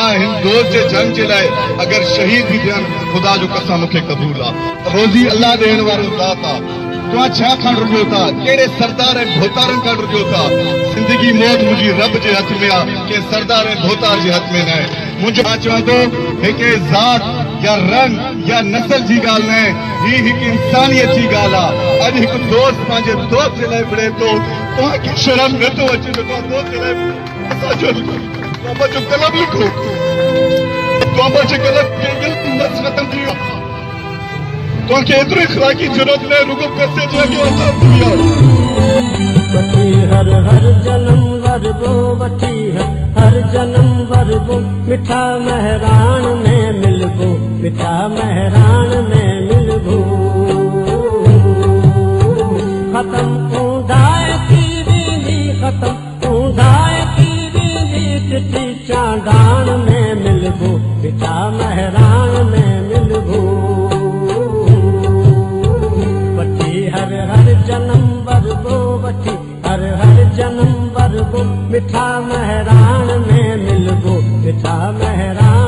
मां हिन दोस्त जे जंग जे लाइ अगर शहीद भी थियन खुदा जो कसम मूंखे क़बूल आ। रोज़ी अल्लाह ॾियण वारो ज़ात आ। तव्हां छा खां रुॻो था, कहिड़े सरदार ऐं धोतारनि खां रुॻो था? ज़िंदगी मौत मुंहिंजी रब जे हथ में आहे, के सरदार ऐं धोतार जे हथ में न आहे। मुंहिंजो मां चवां थो हिकु ज़ात या रंग या नस्ल जी ॻाल्हि न आहे, ही हिकु इंसानियत जी ॻाल्हि आहे। अॼु हिकु दोस्त पंहिंजे दोस्त जे लाइ विढ़े थो, तव्हांखे शर्म नथो अचे त तव्हां दोस्त जे लाइ असांजो कलम लिखो। तव्हां कलम ख़तम थी वियो। तव्हांखे एतिरो इख़लाक़ी ज़रूरत न आहे, रुॻो पैसे जे अॻे असां थी विया। वठी हर हर जन्म वरबो, वठी हर जन्म वरबो, मिठा महरान में मिलबो, मिठा महरान में मिलबो। ख़त्म ऊंधाए थी वेंदी, ख़त्म ऊंधाए थी वेंदी, चिटी चांडान में मिलबो, मिठा महरान में मिलबो। हर हर जन्म वरबो, वठी हर हर जन्म वरबो, मिठा महरान में मिलबो, मिठा महरान